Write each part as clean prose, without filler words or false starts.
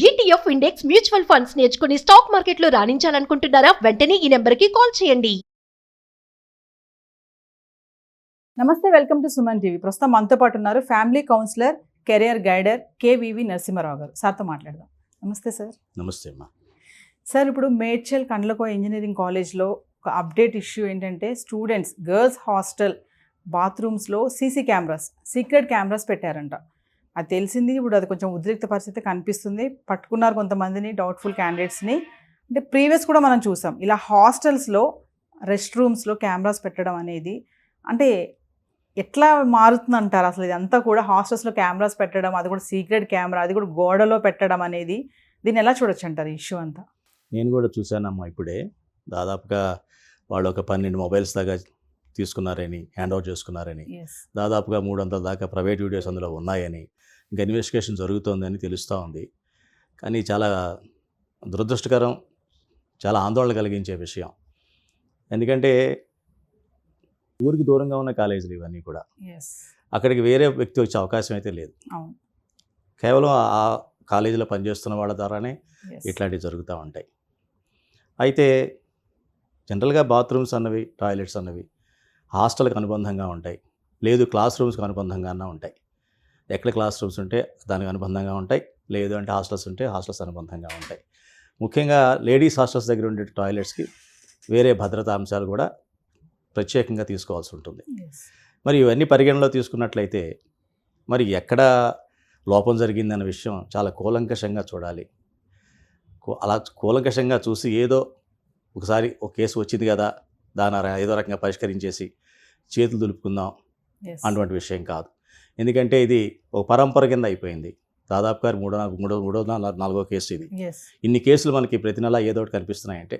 ETF index mutual funds నేర్చుకుని stock మార్కెట్లో రాణించాలనుకుంటున్నారా? వెంటనే ఈ నెంబర్కి కాల్ చేయండి. నమస్తే, వెల్కమ్ టు సుమన్ టీవీ. ప్రస్తుతం మనతో పాటు ఉన్నారు family counsellor, career guider KVV Narasimha Rao గారు. సార్తో మాట్లాడదాం. నమస్తే సార్. నమస్తే అమ్మా. సార్, ఇప్పుడు మేడ్చల్ కండ్లకో ఇంజనీరింగ్ కాలేజ్లో ఒక అప్డేట్ ఇష్యూ ఏంటంటే స్టూడెంట్స్ గర్ల్స్ హాస్టల్ బాత్రూమ్స్లో సీసీ కెమెరాస్, సీక్రెట్ కెమెరాస్ పెట్టారంట. అది తెలిసింది. ఇప్పుడు అది కొంచెం ఉద్రిక్త పరిస్థితి కనిపిస్తుంది. పట్టుకున్నారు కొంతమందిని, డౌట్ఫుల్ క్యాండిడేట్స్ని. అంటే ప్రీవియస్ కూడా మనం చూసాం ఇలా హాస్టల్స్లో రెస్ట్ రూమ్స్లో కెమెరాస్ పెట్టడం అనేది. అంటే ఎట్లా మారుతుందంటారు అసలు ఇదంతా కూడా? హాస్టల్స్లో కెమెరాస్ పెట్టడం, అది కూడా సీక్రెట్ కెమెరా, అది కూడా గోడలో పెట్టడం అనేది, దీన్ని ఎలా చూడొచ్చు అంటారు ఈ ఇష్యూ అంతా? నేను కూడా చూశానమ్మా. ఇప్పుడే దాదాపుగా వాళ్ళు ఒక 12 మొబైల్స్ దాకా తీసుకున్నారని, హ్యాండ్ ఓవర్ చేసుకున్నారని, దాదాపుగా 300 దాకా ప్రైవేట్ వీడియోస్ అందులో ఉన్నాయని, ఇంకా ఇన్వెస్టిగేషన్ జరుగుతోందని తెలుస్తూ ఉంది. కానీ చాలా దురదృష్టకరం, చాలా ఆందోళన కలిగించే విషయం. ఎందుకంటే ఊరికి దూరంగా ఉన్న కాలేజీలు ఇవన్నీ కూడా. అక్కడికి వేరే వ్యక్తి వచ్చే అవకాశం అయితే లేదు. కేవలం ఆ కాలేజీలో పనిచేస్తున్న వాళ్ళ ద్వారానే ఇట్లాంటివి జరుగుతూ ఉంటాయి. అయితే జనరల్గా బాత్రూమ్స్ అన్నవి, టాయిలెట్స్ అన్నవి హాస్టల్కి అనుబంధంగా ఉంటాయి, లేదు క్లాస్ రూమ్స్కి అనుబంధంగా ఉంటాయి. ఎక్కడ క్లాస్ రూమ్స్ ఉంటే దానికి అనుబంధంగా ఉంటాయి, లేదు అంటే హాస్టల్స్ ఉంటే హాస్టల్స్ అనుబంధంగా ఉంటాయి. ముఖ్యంగా లేడీస్ హాస్టల్స్ దగ్గర ఉండే టాయిలెట్స్కి వేరే భద్రతా అంశాలు కూడా ప్రత్యేకంగా తీసుకోవాల్సి ఉంటుంది. మరి ఇవన్నీ పరిగణలో తీసుకున్నట్లయితే మరి ఎక్కడ లోపం జరిగిందన్న విషయం చాలా కూలంకషంగా చూడాలి. అలా కూలంకషంగా చూసి ఏదో ఒకసారి ఒక కేసు వచ్చింది కదా, దాని ఏదో రకంగా పరిష్కరించేసి చేతులు దులుపుకుందాం అటువంటి విషయం కాదు. ఎందుకంటే ఇది ఒక పరంపర కింద అయిపోయింది. దాదాపుగా మూడో నాలుగో కేసు ఇది. ఇన్ని కేసులు మనకి ప్రతి నెల ఏదో ఒకటి కనిపిస్తున్నాయంటే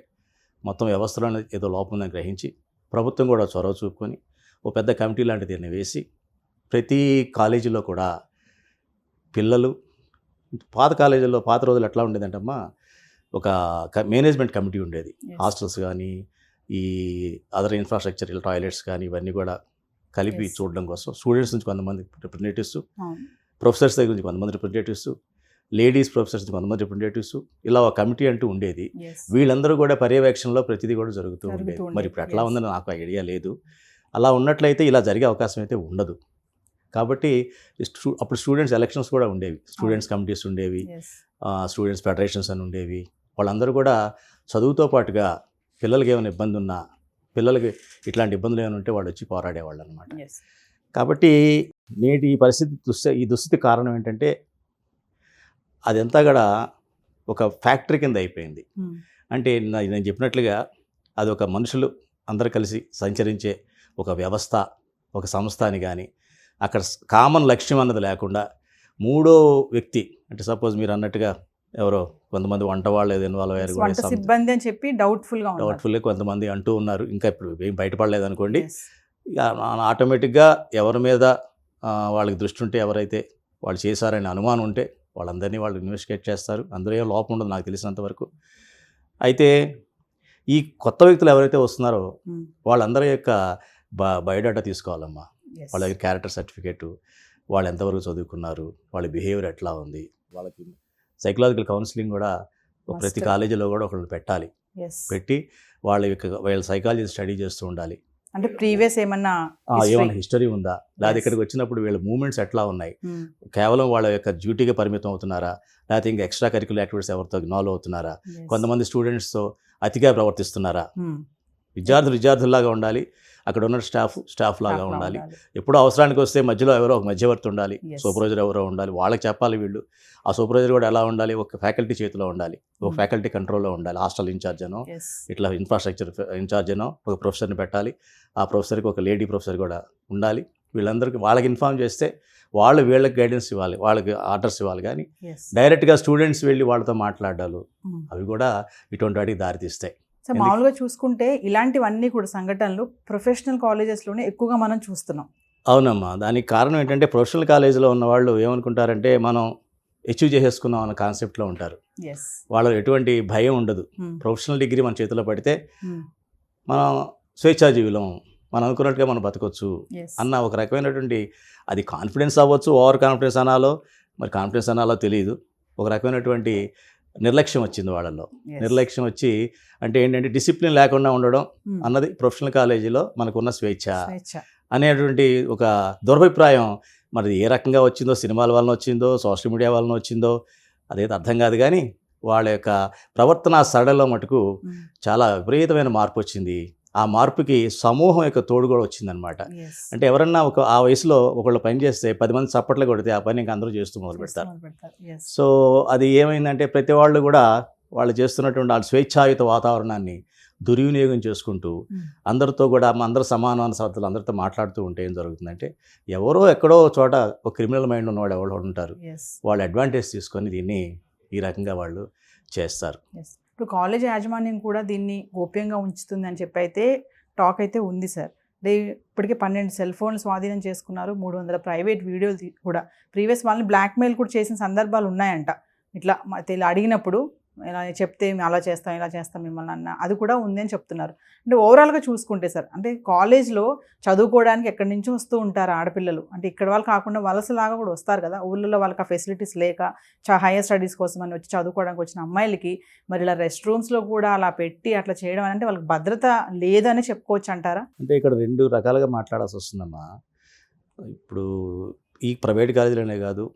మొత్తం వ్యవస్థలో ఏదో లోపం ఉందని గ్రహించి ప్రభుత్వం కూడా చొరవ చూపుకొని ఓ పెద్ద కమిటీ లాంటిది దీన్ని వేసి ప్రతి కాలేజీలో కూడా పిల్లలు, పాత కాలేజీల్లో పాత రోజులు ఎట్లా ఉండేదంటమ్మా, ఒక మేనేజ్మెంట్ కమిటీ ఉండేది. హాస్టల్స్ కానీ ఈ అదర్ ఇన్ఫ్రాస్ట్రక్చర్, టాయిలెట్స్ కానీ ఇవన్నీ కూడా కలిపి చూడడం కోసం స్టూడెంట్స్ నుంచి కొంతమంది రిప్రజెంటేటివ్స్, ప్రొఫెసర్స్ దగ్గర నుంచి కొంతమంది రిప్రజెంటేటివ్స్, లేడీస్ ప్రొఫెసర్స్ నుంచి కొంతమంది రిప్రజెంటేటివ్స్, ఇలా ఒక కమిటీ అంటూ ఉండేది. వీళ్ళందరూ కూడా పర్యవేక్షణలో ప్రతిదీ కూడా జరుగుతూ ఉండేది. మరి ఇప్పుడు ఎట్లా ఉందని నాకు ఐడియా లేదు. అలా ఉన్నట్లయితే ఇలా జరిగే అవకాశం అయితే ఉండదు. కాబట్టి అప్పుడు స్టూడెంట్స్ ఎలక్షన్స్ కూడా ఉండేవి, స్టూడెంట్స్ కమిటీస్ ఉండేవి, స్టూడెంట్స్ ఫెడరేషన్స్ అని ఉండేవి. వాళ్ళందరూ కూడా చదువుతో పాటుగా పిల్లలకి ఏమైనా ఇబ్బంది ఉన్నా, పిల్లలకి ఇట్లాంటి ఇబ్బందులు ఏమైనా ఉంటే వాళ్ళు వచ్చి పోరాడేవాళ్ళు అనమాట. కాబట్టి నేటి ఈ పరిస్థితి, ఈ దుస్థితి కారణం ఏంటంటే అదంతా కూడా ఒక ఫ్యాక్టరీ కింద అయిపోయింది. అంటే నేను చెప్పినట్లుగా అది ఒక మనుషులు అందరూ కలిసి సంచరించే ఒక వ్యవస్థ, ఒక సంస్థ అని. కానీ అక్కడ కామన్ లక్ష్యం అన్నది లేకుండా మూడో వ్యక్తి, అంటే సపోజ్ మీరు అన్నట్టుగా ఎవరో కొంతమంది వంట వాళ్ళు ఏదో ఇన్వాల్వ్ అయ్యారు, సిబ్బంది అని చెప్పి డౌట్ఫుల్గా కొంతమంది అంటూ ఉన్నారు. ఇంకా ఇప్పుడు ఏం బయటపడలేదు అనుకోండి, ఆటోమేటిక్గా ఎవరి మీద వాళ్ళకి దృష్టి ఉంటే, ఎవరైతే వాళ్ళు చేశారనే అనుమానం ఉంటే వాళ్ళందరినీ వాళ్ళు ఇన్వెస్టిగేట్ చేస్తారు. అందులో ఏం లోపం ఉండదు నాకు తెలిసినంతవరకు. అయితే ఈ కొత్త వ్యక్తులు ఎవరైతే వస్తున్నారో వాళ్ళందరి యొక్క బయోడాటా తీసుకోవాలమ్మా. వాళ్ళ దగ్గర క్యారెక్టర్ సర్టిఫికేటు, వాళ్ళు ఎంతవరకు చదువుకున్నారు, వాళ్ళ బిహేవియర్ ఎట్లా ఉంది, వాళ్ళకి సైకలాజికల్ కౌన్సిలింగ్ కూడా ప్రతి కాలేజీలో కూడా ఒకళ్ళు పెట్టాలి. పెట్టి వాళ్ళ సైకాలజీ స్టడీ చేస్తూ ఉండాలి. అంటే ప్రీవియస్ ఏమన్నా హిస్టరీ ఉందా, లేదా ఇక్కడికి వచ్చినప్పుడు వీళ్ళ మూమెంట్స్ ఎట్లా ఉన్నాయి, కేవలం వాళ్ళ యొక్క డ్యూటీగా పరిమితం అవుతున్నారా, లేకపోతే ఇంకా ఎక్స్ట్రా కరిక్యులర్ యాక్టివిటీస్ ఎవరితో ఇన్వాల్వ్ అవుతున్నారా, కొంతమంది స్టూడెంట్స్తో అతిగా ప్రవర్తిస్తున్నారా. విద్యార్థుల్లాగా ఉండాలి, అక్కడ ఉన్న స్టాఫ్ లాగా ఉండాలి. ఎప్పుడో అవసరానికి వస్తే మధ్యలో ఎవరో ఒక మధ్యవర్తి ఉండాలి, సూపర్వైజర్ ఎవరో ఉండాలి, వాళ్ళకి చెప్పాలి వీళ్ళు. ఆ సూపర్వైజర్ కూడా ఎలా ఉండాలి, ఒక ఫ్యాకల్టీ చేతిలో ఉండాలి, ఒక ఫ్యాకల్టీ కంట్రోల్లో ఉండాలి. హాస్టల్ ఇన్ఛార్జ్ అనో, ఇట్లా ఇన్ఫ్రాస్ట్రక్చర్ ఇన్ఛార్జ్ అనో ఒక ప్రొఫెసర్ని పెట్టాలి. ఆ ప్రొఫెసర్కి ఒక లేడీ ప్రొఫెసర్ కూడా ఉండాలి. వీళ్ళందరికీ వాళ్ళకి ఇన్ఫార్మ్ చేస్తే వాళ్ళు వీళ్ళకి గైడెన్స్ ఇవ్వాలి, వాళ్ళకి ఆర్డర్స్ ఇవ్వాలి. కానీ డైరెక్ట్గా స్టూడెంట్స్ వెళ్ళి వాళ్ళతో మాట్లాడాలి, అవి కూడా ఇటువంటి వాటికి దారితీస్తాయి. సో మామూలుగా చూసుకుంటే ఇలాంటివన్నీ కూడా సంఘటనలు ప్రొఫెషనల్ కాలేజెస్లోనే ఎక్కువగా మనం చూస్తున్నాం. అవునమ్మా. దానికి కారణం ఏంటంటే ప్రొఫెషనల్ కాలేజీలో ఉన్న వాళ్ళు ఏమనుకుంటారంటే మనం అచీవ్ చేసేసుకున్నాం అన్న కాన్సెప్ట్లో ఉంటారు. వాళ్ళు ఎటువంటి భయం ఉండదు. ప్రొఫెషనల్ డిగ్రీ మన చేతిలో పడితే మనం స్వేచ్ఛాజీవులం, మనం అనుకున్నట్టుగా మనం బతకొచ్చు అన్న ఒక రకమైనటువంటి, అది కాన్ఫిడెన్స్ అవ్వచ్చు, ఓవర్ కాన్ఫిడెన్స్ అనాలో, మరి కాన్ఫిడెన్స్ అనాలో తెలియదు. ఒక రకమైనటువంటి నిర్లక్ష్యం వచ్చింది వాళ్ళలో. Yes. నిర్లక్ష్యం వచ్చి అంటే ఏంటంటే డిసిప్లిన్ లేకుండా ఉండడం Hmm. అన్నది ప్రొఫెషనల్ కాలేజీలో మనకున్న స్వేచ్ఛ స్వేచ్ఛ. అనేటువంటి ఒక దురభిప్రాయం. మరి ఏ రకంగా వచ్చిందో, సినిమాల వలన వచ్చిందో, సోషల్ మీడియా వలన వచ్చిందో అదైతే అర్థం కాదు, కానీ వాళ్ళ యొక్క ప్రవర్తన సరళలో మటుకు Hmm. చాలా విపరీతమైన మార్పు వచ్చింది. ఆ మార్పుకి సమూహం యొక్క తోడు కూడా వచ్చిందనమాట. Yes. అంటే ఎవరన్నా ఆ వయసులో ఒకళ్ళు పని చేస్తే 10 మంది చప్పట్లు కొడితే ఆ పని ఇంకా అందరూ చేస్తూ మొదలు పెడతారు. Yes. సో అది ఏమైందంటే ప్రతి వాళ్ళు కూడా వాళ్ళు చేస్తున్నటువంటి వాళ్ళ స్వేచ్ఛాయుత వాతావరణాన్ని దుర్వినియోగం చేసుకుంటూ Hmm. అందరితో కూడా అందరూ సమాన సభ్యులు అందరితో మాట్లాడుతూ ఉంటే ఏం జరుగుతుందంటే ఎవరో ఎక్కడో చోట ఒక క్రిమినల్ మైండ్ ఉన్నవాడు ఎవరో ఉంటారు, Yes. వాళ్ళు అడ్వాంటేజ్ తీసుకొని దీన్ని ఈ రకంగా వాళ్ళు చేస్తారు. Yes. ఇప్పుడు కాలేజ్ యాజమాన్యం కూడా దీన్ని గోప్యంగా ఉంచుతుంది అని చెప్పి అయితే టాక్ అయితే ఉంది సార్. ఇప్పటికే 12 సెల్ ఫోన్లు స్వాధీనం చేసుకున్నారు, 300 ప్రైవేట్ వీడియోలు కూడా. ప్రీవియస్ వాళ్ళని బ్లాక్మెయిల్ కూడా చేసిన సందర్భాలు ఉన్నాయంట. ఇట్లా అడిగినప్పుడు ఇలా చెప్తే మేము అలా చేస్తాం ఇలా చేస్తాం మిమ్మల్ని అన్న అది కూడా ఉంది అని చెప్తున్నారు. అంటే ఓవరాల్గా చూసుకుంటే సార్, అంటే కాలేజ్లో చదువుకోవడానికి ఎక్కడి నుంచో వస్తూ ఉంటారు ఆడపిల్లలు. అంటే ఇక్కడ వాళ్ళు కాకుండా వలసలాగా కూడా వస్తారు కదా, ఊళ్ళలో వాళ్ళకి ఆ ఫెసిలిటీస్ లేక హైయర్ స్టడీస్ కోసం అని వచ్చి చదువుకోవడానికి వచ్చిన అమ్మాయిలకి మరి ఇలా రెస్ట్ రూమ్స్లో కూడా అలా పెట్టి అట్లా చేయడం అంటే వాళ్ళకి భద్రత లేదని చెప్పుకోవచ్చు అంటారా? అంటే ఇక్కడ 2 రకాలుగా మాట్లాడాల్సి వస్తుందమ్మా. ఇప్పుడు ఈ ప్రైవేట్ కాలేజీలనే కాదు,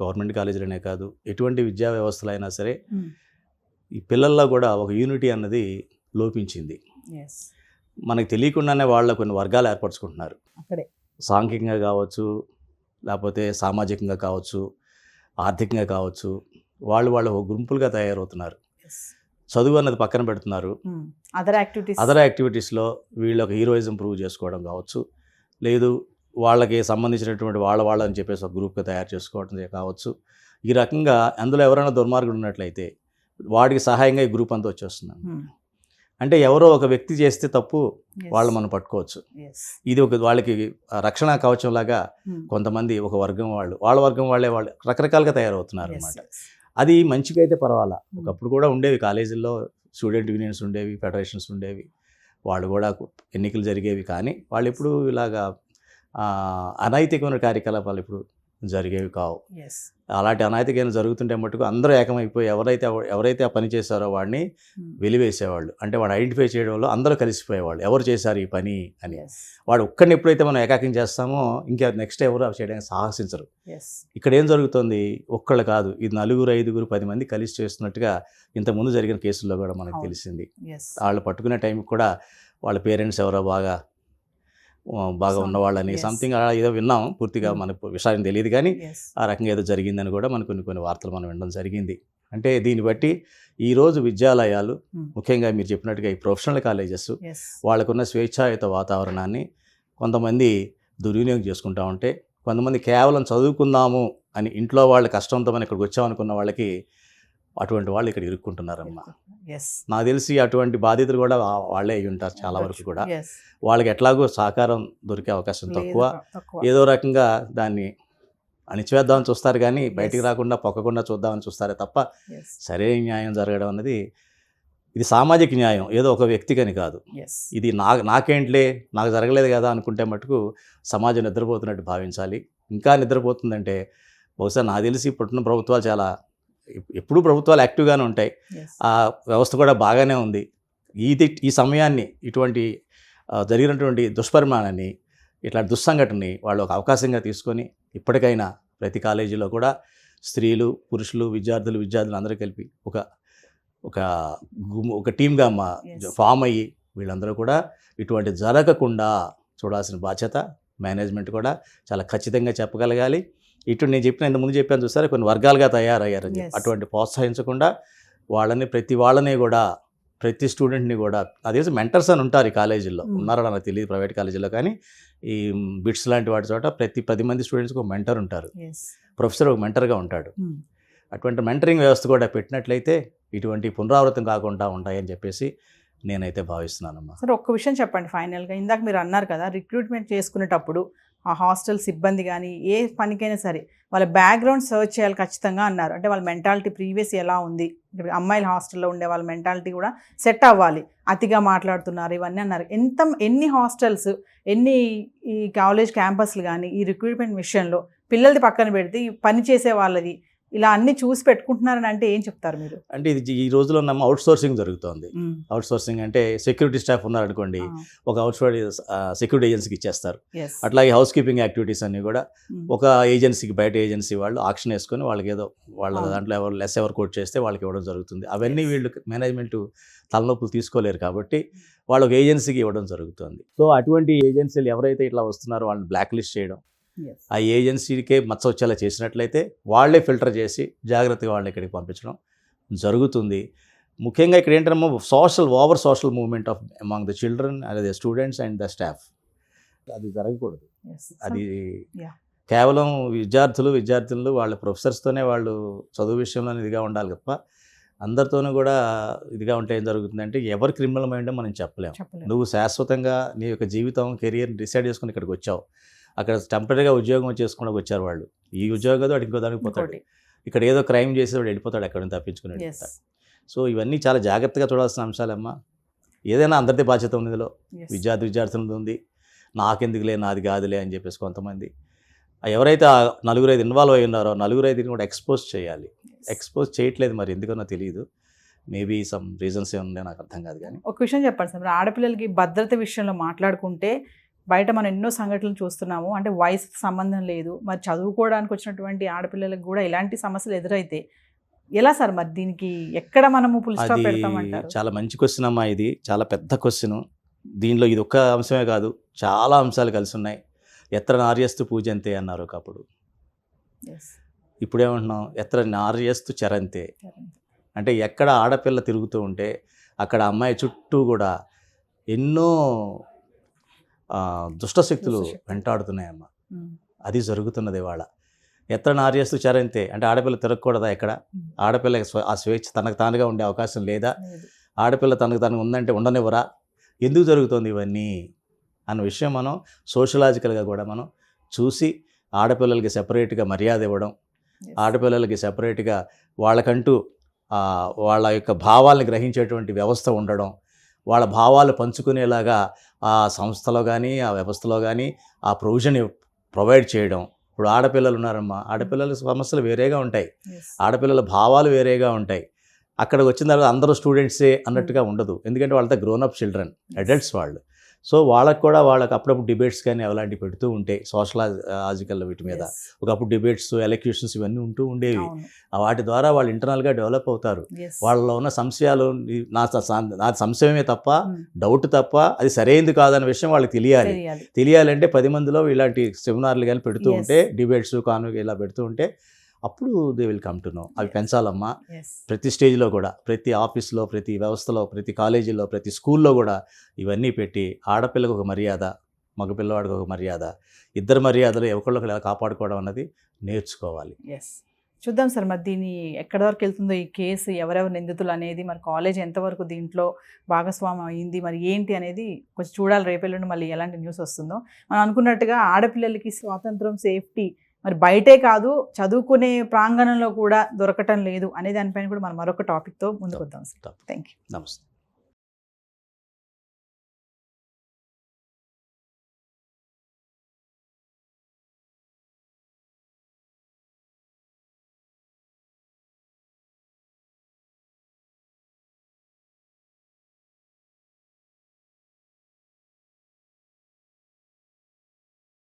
గవర్నమెంట్ కాలేజీలనే కాదు, ఎటువంటి విద్యా వ్యవస్థలు అయినా సరే ఈ పిల్లల్లో కూడా ఒక యూనిటీ అన్నది లోపించింది. మనకు తెలియకుండానే వాళ్ళ కొన్ని వర్గాలు ఏర్పరచుకుంటున్నారు. అక్కడే సాంఘికంగా కావచ్చు, లేకపోతే సామాజికంగా కావచ్చు, ఆర్థికంగా కావచ్చు, వాళ్ళు ఒక గుంపులుగా తయారవుతున్నారు. చదువు అన్నది పక్కన పెడుతున్నారు. అదర్ యాక్టివిటీస్లో వీళ్ళు ఒక హీరోయిజం ప్రూవ్ చేసుకోవడం కావచ్చు, లేదు వాళ్ళకి సంబంధించినటువంటి వాళ్ళని చెప్పేసి ఒక గ్రూప్గా తయారు చేసుకోవడం కావచ్చు. ఈ రకంగా అందులో ఎవరైనా దుర్మార్గుడు ఉన్నట్లయితే వాడికి సహాయంగా ఈ గ్రూప్ అంతా వచ్చేస్తున్నాను. అంటే ఎవరో ఒక వ్యక్తి చేస్తే తప్పు వాళ్ళు మనం పట్టుకోవచ్చు. ఇది ఒక వాళ్ళకి రక్షణ కవచం లాగా కొంతమంది ఒక వర్గం వాళ్ళ వర్గం వాళ్ళు రకరకాలుగా తయారవుతున్నారు అన్నమాట. అది మంచిగా అయితే పర్వాలా. ఒకప్పుడు కూడా ఉండేవి కాలేజీల్లో స్టూడెంట్ యూనియన్స్ ఉండేవి, ఫెడరేషన్స్ ఉండేవి, వాళ్ళు కూడా ఎన్నికలు జరిగేవి. కానీ వాళ్ళు ఎప్పుడు ఇలాగా అనైతికమైన కార్యకలాపాలు ఇప్పుడు జరిగేవి కావు. అలాంటి అనైతికమైన జరుగుతుంటే మటుకు అందరూ ఏకమైపోయి ఎవరైతే ఆ పని చేశారో వాడిని వెలివేసేవాళ్ళు. అంటే వాడు ఐడెంటిఫై చేయడంలో అందరూ కలిసిపోయేవాళ్ళు, ఎవరు చేశారు ఈ పని అని. వాడు ఒక్కడిని ఎప్పుడైతే మనం ఏకాకిం చేస్తామో ఇంకా నెక్స్ట్ ఎవరు చేయడానికి సాహసించరు. ఇక్కడ ఏం జరుగుతుంది, ఒక్కళ్ళు కాదు, ఇది 4, 5, 10 మంది కలిసి చేస్తున్నట్టుగా ఇంతకుముందు జరిగిన కేసుల్లో కూడా మనకు తెలిసింది. వాళ్ళు పట్టుకునే టైంకి కూడా వాళ్ళ పేరెంట్స్ ఎవరో బాగా ఉన్నవాళ్ళని సంథింగ్ అలా ఏదో విన్నాం. పూర్తిగా మనకు విషయం తెలియదు, కానీ ఆ రకంగా ఏదో జరిగిందని కూడా మనకు కొన్ని వార్తలు మనం వినడం జరిగింది. అంటే దీన్ని బట్టి ఈరోజు విద్యాలయాలు, ముఖ్యంగా మీరు చెప్పినట్టుగా ఈ ప్రొఫెషనల్ కాలేజెస్, వాళ్ళకున్న స్వేచ్ఛాయుత వాతావరణాన్ని కొంతమంది దుర్వినియోగం చేసుకుంటా ఉంటే, కొంతమంది కేవలం చదువుకుందాము అని ఇంట్లో వాళ్ళ కష్టంతో మనం ఇక్కడికి వచ్చామనుకున్న వాళ్ళకి అటువంటి వాళ్ళు ఇక్కడ ఇరుక్కుంటున్నారమ్మా. నాకు తెలిసి అటువంటి బాధితులు కూడా వాళ్ళే అయి ఉంటారు చాలా వరకు కూడా. వాళ్ళకి ఎట్లాగో సహకారం దొరికే అవకాశం తక్కువ. ఏదో రకంగా దాన్ని అణిచివేద్దామని చూస్తారు, కానీ బయటికి రాకుండా పొక్కకుండా చూద్దామని చూస్తారే తప్ప సరైన న్యాయం జరగడం అన్నది ఇది సామాజిక న్యాయం, ఏదో ఒక వ్యక్తికని కాదు. ఇది నాకేంట్లే నాకు జరగలేదు కదా అనుకుంటే మటుకు సమాజం నిద్రపోతున్నట్టు భావించాలి. ఇంకా నిద్రపోతుందంటే బహుశా నాకు తెలిసి ఇప్పుడున్న ప్రభుత్వాలు చాలా ఎప్పుడూ ప్రభుత్వాలు యాక్టివ్గానే ఉంటాయి, ఆ వ్యవస్థ కూడా బాగానే ఉంది. ఈ సమయాన్ని ఇటువంటి జరిగినటువంటి దుష్పరిమాణాన్ని, ఇట్లాంటి దుస్సంఘటనని వాళ్ళు ఒక అవకాశంగా తీసుకొని ఇప్పటికైనా ప్రతి కాలేజీలో కూడా స్త్రీలు, పురుషులు, విద్యార్థులు అందరూ కలిపి ఒక టీమ్గా ఫామ్ అయ్యి వీళ్ళందరూ కూడా ఇటువంటి జరగకుండా చూడాల్సిన బాధ్యత మేనేజ్మెంట్ కూడా చాలా ఖచ్చితంగా చెప్పగలగాలి. ఇటు నేను ఇంతకుముందు చెప్పాను చూసారా, కొన్ని వర్గాలుగా తయారయ్యారని అటువంటి ప్రోత్సహించకుండా ప్రతి ప్రతి స్టూడెంట్ని కూడా అదే మెంటర్స్ అని ఉంటారు ఈ కాలేజీల్లో, ఉన్నారో నాకు తెలియదు ప్రైవేట్ కాలేజీలో, కానీ ఈ బిట్స్ లాంటి వాటి చోట ప్రతి 10 మంది స్టూడెంట్స్కి ఒక మెంటర్ ఉంటారు, ప్రొఫెసర్ ఒక మెంటర్గా ఉంటాడు. అటువంటి మెంటరింగ్ వ్యవస్థ కూడా పెట్టినట్లయితే ఇటువంటి పునరావృతం కాకుండా ఉంటాయని చెప్పేసి నేనైతే భావిస్తున్నానమ్మా. సరే, ఒక్క విషయం చెప్పండి ఫైనల్గా. ఇందాక మీరు అన్నారు కదా, రిక్రూట్మెంట్ చేసుకునేటప్పుడు ఆ హాస్టల్ సిబ్బంది కానీ ఏ పనికైనా సరే వాళ్ళ బ్యాక్గ్రౌండ్ సర్చ్ చేయాలి ఖచ్చితంగా అన్నారు. అంటే వాళ్ళ మెంటాలిటీ ప్రీవియస్ ఎలా ఉంది, ఇక్కడ అమ్మాయిల హాస్టల్లో ఉండే వాళ్ళ మెంటాలిటీ కూడా సెట్ అవ్వాలి, అతిగా మాట్లాడుతున్నారు ఇవన్నీ అన్నారు. ఎన్ని హాస్టల్స్, ఎన్ని ఈ కాలేజ్ క్యాంపస్లు కానీ ఈ రిక్రూట్మెంట్ విషయంలో పిల్లలది పక్కన పెడితే ఈ పని చేసే వాళ్ళది ఇలా అన్ని చూసి పెట్టుకుంటున్నారని అంటే ఏం చెప్తారు మీరు? అంటే ఇది ఈ రోజులో నమ్మ అవుట్ సోర్సింగ్ జరుగుతోంది. అవుట్ సోర్సింగ్ అంటే సెక్యూరిటీ స్టాఫ్ ఉన్నారనుకోండి, ఒక అవుట్ సోర్స్ సెక్యూరిటీ ఏజెన్సీకి ఇచ్చేస్తారు. అట్లాగే హౌస్ కీపింగ్ యాక్టివిటీస్ అన్నీ కూడా ఒక ఏజెన్సీకి, బయట ఏజెన్సీ వాళ్ళు ఆక్షన్ వేసుకొని వాళ్ళకి ఏదో వాళ్ళ దాంట్లో ఎవరు లెస్ ఎవరు కోట్ చేస్తే వాళ్ళకి ఇవ్వడం జరుగుతుంది. అవన్నీ వీళ్ళు మేనేజ్మెంట్ తలనొప్పులు తీసుకోలేరు కాబట్టి వాళ్ళు ఒక ఏజెన్సీకి ఇవ్వడం జరుగుతుంది. సో అటువంటి ఏజెన్సీలు ఎవరైతే ఇట్లా వస్తున్నారో వాళ్ళని బ్లాక్ లిస్ట్ చేయడం, ఆ ఏజెన్సీకే మచ్చ వచ్చేలా చేసినట్లయితే వాళ్ళే ఫిల్టర్ చేసి జాగ్రత్తగా వాళ్ళని ఇక్కడికి పంపించడం జరుగుతుంది. ముఖ్యంగా ఇక్కడ ఏంటంటే over social movement of among the children and the students and the staff అది జరగకూడదు. అది కేవలం విద్యార్థులు వాళ్ళ ప్రొఫెసర్స్తోనే వాళ్ళు చదువు విషయంలో ఇదిగా ఉండాలి తప్ప అందరితోనూ కూడా ఇదిగా ఉంటే ఏం జరుగుతుందంటే ఎవరు క్రిమినల్ మైండో మనం చెప్పలేము. నువ్వు శాశ్వతంగా నీ యొక్క జీవితం కెరియర్ డిసైడ్ చేసుకుని ఇక్కడికి వచ్చావు, అక్కడ టెంపరీగా ఉద్యోగం చేసుకోవడానికి వచ్చారు వాళ్ళు. ఈ ఉద్యోగం వాడు ఇంకో దానికి పోతాడు, ఇక్కడ ఏదో క్రైమ్ చేసి వాడు వెళ్ళిపోతాడు, ఎక్కడ నుంచి తప్పించుకుని వెళ్ళిపోతాడు. సో ఇవన్నీ చాలా జాగ్రత్తగా చూడాల్సిన అంశాలమ్మా. ఏదైనా అందరిది బాధ్యత ఉంది ఇందులో, విద్యార్థులది ఉంది. నాకెందుకులే, నాది కాదులే అని చెప్పేసి కొంతమంది ఎవరైతే 4-5 ఇన్వాల్వ్ అయి ఉన్నారో 4-5 కూడా ఎక్స్పోజ్ చేయాలి. ఎక్స్పోజ్ చేయట్లేదు, మరి ఎందుకనో తెలియదు. మేబీ సమ్ రీజన్స్ ఏమున్నాయో నాకు అర్థం కాదు. కానీ ఒక విషయం చెప్పండి సార్, ఆడపిల్లలకి భద్రత విషయంలో మాట్లాడుకుంటే బయట మనం ఎన్నో సంఘటనలు చూస్తున్నాము. అంటే వయసుకి సంబంధం లేదు, మరి చదువుకోవడానికి వచ్చినటువంటి ఆడపిల్లలకు కూడా ఇలాంటి సమస్యలు ఎదురైతే ఎలా సార్? మరి దీనికి ఎక్కడ మనము ఫుల్ స్టాప్ పెడతామంటారు? చాలా మంచి క్వశ్చన్ అమ్మా, ఇది చాలా పెద్ద క్వశ్చన్. దీనిలో ఇది ఒక్క అంశమే కాదు, చాలా అంశాలు కలిసి ఉన్నాయి. ఎత్ర నార్యస్తు పూజంతే అన్నారు ఒకప్పుడు, ఇప్పుడేమంటున్నాం ఎత్ర నార్యస్తు చరంతే. అంటే ఎక్కడ ఆడపిల్ల తిరుగుతూ ఉంటే అక్కడ అమ్మాయి చుట్టూ కూడా ఎన్నో దుష్టశక్తులు వెంటాడుతున్నాయమ్మ. అది జరుగుతున్నది ఇవాళ. ఎత్ర నార్యస్తు చరంతే అంటే ఆడపిల్ల తిరగకూడదా? ఎక్కడ ఆడపిల్లకి ఆ స్వేచ్ఛ తనకు తానుగా ఉండే అవకాశం లేదా? ఆడపిల్ల తనకు తనకు ఉందంటే ఉండనివ్వరా? ఎందుకు జరుగుతుంది ఇవన్నీ అన్న విషయం మనం సోషలాజికల్గా కూడా మనం చూసి ఆడపిల్లలకి సెపరేట్గా మర్యాద ఇవ్వడం, ఆడపిల్లలకి సెపరేట్గా వాళ్ళకంటూ వాళ్ళ యొక్క భావాల్ని గ్రహించేటువంటి వ్యవస్థ ఉండడం, వాళ్ళ భావాలు పంచుకునేలాగా ఆ సంస్థలో కానీ ఆ వ్యవస్థలో కానీ ఆ ప్రొవిజన్ ప్రొవైడ్ చేయడం. ఇప్పుడు ఆడపిల్లలు ఉన్నారమ్మా, ఆడపిల్లల సమస్యలు వేరేగా ఉంటాయి, ఆడపిల్లల భావాలు వేరేగా ఉంటాయి. అక్కడికి వచ్చిన తర్వాత అందరూ స్టూడెంట్సే అన్నట్టుగా ఉండదు, ఎందుకంటే వాళ్ళతో గ్రోనప్ చిల్డ్రన్, అడల్ట్స్ వాళ్ళు. సో వాళ్ళకు కూడా వాళ్ళకి అప్పుడప్పుడు డిబేట్స్ కానీ అలాంటివి పెడుతూ ఉంటాయి సోషలాజికల్ వీటి మీద. ఒకప్పుడు డిబేట్స్, ఎలక్యూషన్స్ ఇవన్నీ ఉంటూ ఉండేవి. వాటి ద్వారా వాళ్ళు ఇంటర్నల్గా డెవలప్ అవుతారు. వాళ్ళలో ఉన్న సంశయాలు నా సంశయమే తప్ప, డౌట్ తప్ప, అది సరైనది కాదన్న విషయం వాళ్ళకి తెలియాలంటే 10 మందిలో ఇలాంటి సెమినార్లు కానీ పెడుతూ ఉంటే, డిబేట్స్ కాన్వెక్ ఇలా పెడుతూ ఉంటే అప్పుడు they will come to know. అవి పెంచాలమ్మా ప్రతి స్టేజ్లో కూడా, ప్రతి ఆఫీస్లో, ప్రతి వ్యవస్థలో, ప్రతి కాలేజీలో, ప్రతి స్కూల్లో కూడా ఇవన్నీ పెట్టి ఆడపిల్లకు ఒక మర్యాద, మగపిల్లవాడికి ఒక మర్యాద, ఇద్దరు మర్యాదలు ఒకళ్ళొకరు ఎలా కాపాడుకోవడం అన్నది నేర్చుకోవాలి. చూద్దాం సార్, మరి దీన్ని ఎక్కడి వరకు వెళ్తుందో ఈ కేసు, ఎవరెవరు నిందితులు అనేది, మరి కాలేజ్ ఎంతవరకు దీంట్లో భాగస్వామ్యం అయింది, మరి ఏంటి అనేది కొంచెం చూడాలి. రేపెల్లుండి మళ్ళీ ఎలాంటి న్యూస్ వస్తుందో. మనం అనుకున్నట్టుగా ఆడపిల్లలకి స్వాతంత్రం, సేఫ్టీ మరి బయటే కాదు చదువుకునే ప్రాంగణంలో కూడా దొరకటం లేదు అనే దానిపైన కూడా మనం మరొక టాపిక్తో ముందుకు వద్దాం సార్. Thank you. నమస్తే.